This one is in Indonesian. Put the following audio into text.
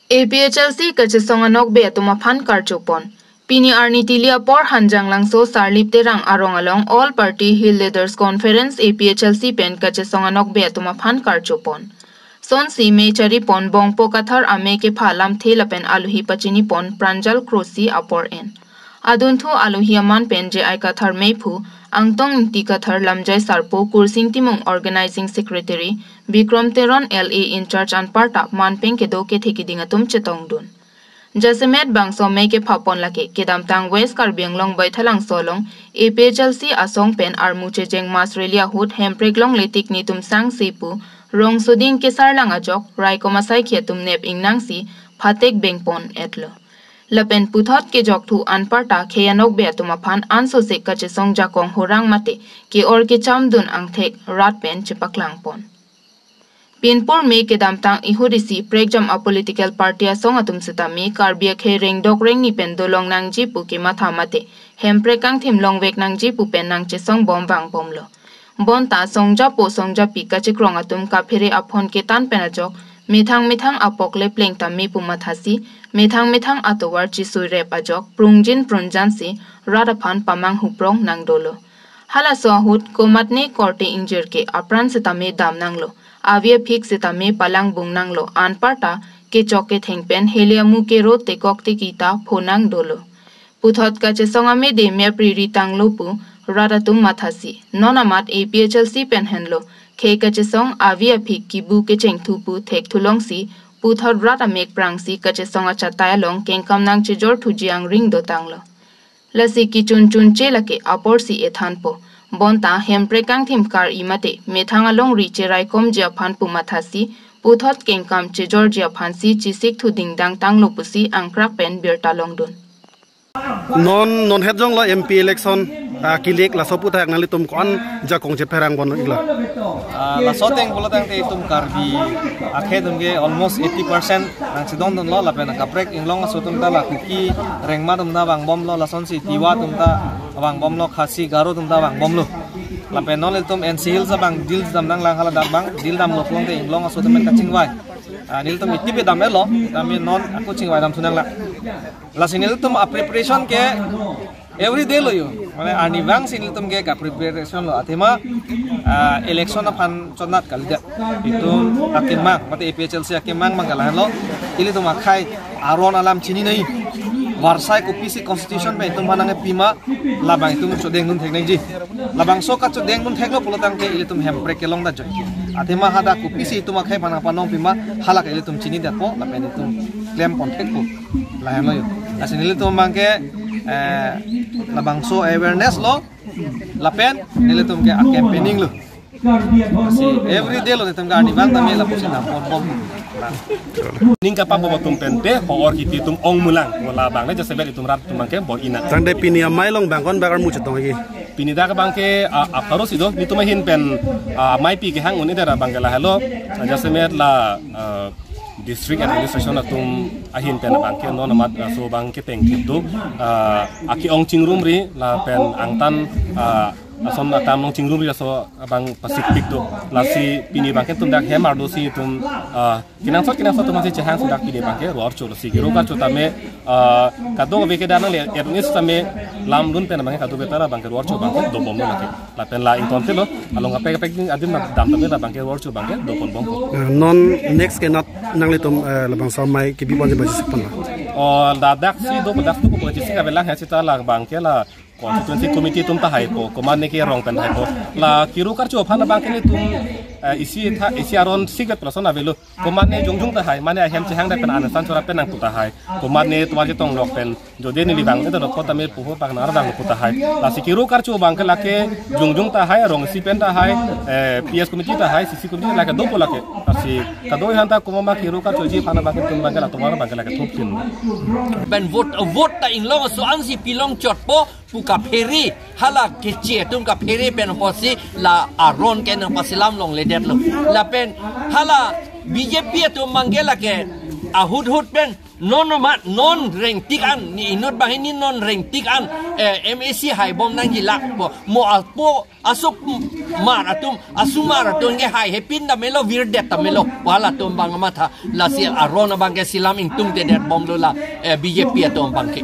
APHLC kachisong anok be tuma phan karchopon. Pini arnitilia por hanjang langso sarlip terang arong along all party hill leaders conference APHLC pen kachisong anok be tuma phan karchopon. Son si me chari pon bong po kathar ame ke phalam thelapen aluhi pachini pon pranjal krosi apor en. Aduntu aluhi aman pen je ai kathar mephu angtong ti kathar lamjai sarpo kursing timung organizing secretary Bikram Teron LA in charge an parta manpeng ke do ke thekidingatum chetong dun. Jasemet bangso me ke phapon lake kedam tang West Karbiang long baithalang solong APHLC asong pen armuche jeng Masrelia hut hemprek long letik ni tum sang sepu rong suding ke sarlang ajok rai komasai khietum nep ingnang si phatek bengpon etlo. Lapen puthot ke jok thu anparta kheyanok be tuma phan anso se kache song jakong horang mate ke or ke chamdun angthek rat pen chepaklang pon. Pinpur me ke damtang ihurisi pregjam a political party asong atum seta me karbia khe reng dok reng ni pen dolong nang ji pu ke matha mate hempre kang thim long vek nang ji pu pen nang che song bom bang bom lo. Bon ta songja po songja pi kache krong atum ka phere aphon ke tan pen ajok mithang apok le pleng ta me pu mathasi mithang atowar chi sui rep ajok prungjin prunjan si radaphan pamang huprong nang dolo. Hala so hut komatne korte injur ke apran seta me dam nang lo. Avia phik seta me palang bung nang lo anparta ke choke thengpen heliamu ke ro te kokte kita phonang dolo. Puthot ka che songa me de me priri tang lo pu radatum mathasi nonamat APHLC pen henlo ke ka che song avia phik ki bu ke cheng thu pu thek thulong si puthot rada mek prang si ka che songa chataya long kengkam nang che jor thu jiang ring do tang lo. Lasi ki chun chun che lake apor si ethan po bonta hempre kang thim kar imate methanga long ri che rai kom je phan pu mathasi puthot kengkam che georgia phansi chisik thu dingdang tang lo pusi angkrak pen birta long dun non het jong la MP election kilek la sopu tak nali tum kon jakong che perang bon igla la soteng bolotang te tum karbi akhedun ge almost 80% ang sidon don lo la pen kaprek inglong sotum ta la kuki rengma tum na bang bom lo la son si tiwa tum ta bang bom lo khasi garo tum ta bang bom lo la pen non tum NCL sa bang deal dam nang lang hala dam bang deal dam lo plong te inglong sotum men kaching wai nil tum itipe dam lo tami non aku ching wai dam thunang la sinil tum preparation ke every day lo yo mane ani bang sinil tum ke ka preparation lo athema election aphan chonat kalja itu akimang mate APHLC akimang mangalahan lo ili tum akhai aron alam chini nei warsai ko PC constitution pe tum manang pima labang tum chodeng nun theknai ji labang so ka chodeng nun theklo polotang ke ili tum hempre ke long da joi athema hada ko PC tum akhai panang panong pima halak ili tum chini da po lapen tum claim contact ko lahan lo yo asinili tum mangke labang so awareness lo lapen nilitum ke campaigning lo every day lo nitum ga ni bang tami la pusin na pom ningka pa bo tum pente ho or kiti tum ong mulang wala bang na jasebet itum rat tum mangke bo ina tangde pini amai long bang kon bakar mu chetong gi pini da ka bangke aparo sido nitum hin pen mai pi ke hang uni dara bangela hello jasebet la district administration atum ahin pen bangke no namat so bangke teng tu aki ong chingrum ri la pen angtan asom atam long chingrum ri so bang pasifik tu la si pini bangke tum dak hemar do si tum kinang so tum si chehang sudak pini bangke ror chul si giro ka chutame kado be ke danang le etnis tame lam dun pen bangke kado betara bangke ror chul bangke do bom lake la pen la inton telo along apek apek adim na dam tame la bangke ror chul bangke do pon bom non next ke not nang litum labang samai ke bi bon je bajis pon o dadak si do badak tu ko bajis ka belang ha sita la bangke la constituency committee tum ta hai po command ne ke rong pen hai po la kiru kar chu phana bangke ni tum isi aron sigat person avelo command ne jungjung ta hai mane hem chhang da pen an san chora pen nang puta hai command ne twa je tong lok pen jode ni libang ne to ta me pu pa na dang puta hai la si kiru kar chu bangke la ke jungjung ta hai rong si pen ta hai PS committee ta hai CC committee la ka do po la ke si ka do han ta ko ma kiru kar chu ji phana bangke tum bangke la to ma bangke la ke thup tin ben vote ta in long so an si pilong chot po puka pheri hala kiche tum ka pheri pen posi la aron ken pasilam long le det lo la pen hala BJP tu mangela ke ahud pen non reng tikan ni inut bahini non reng tikan MAC hai bom nang jilak mo alpo asuk mar atum asumar atum ge hai hepin da melo virdet ta melo wala tum bang matha la si arona bang ke silam ing tung te det bom lo la BJP atum bang ke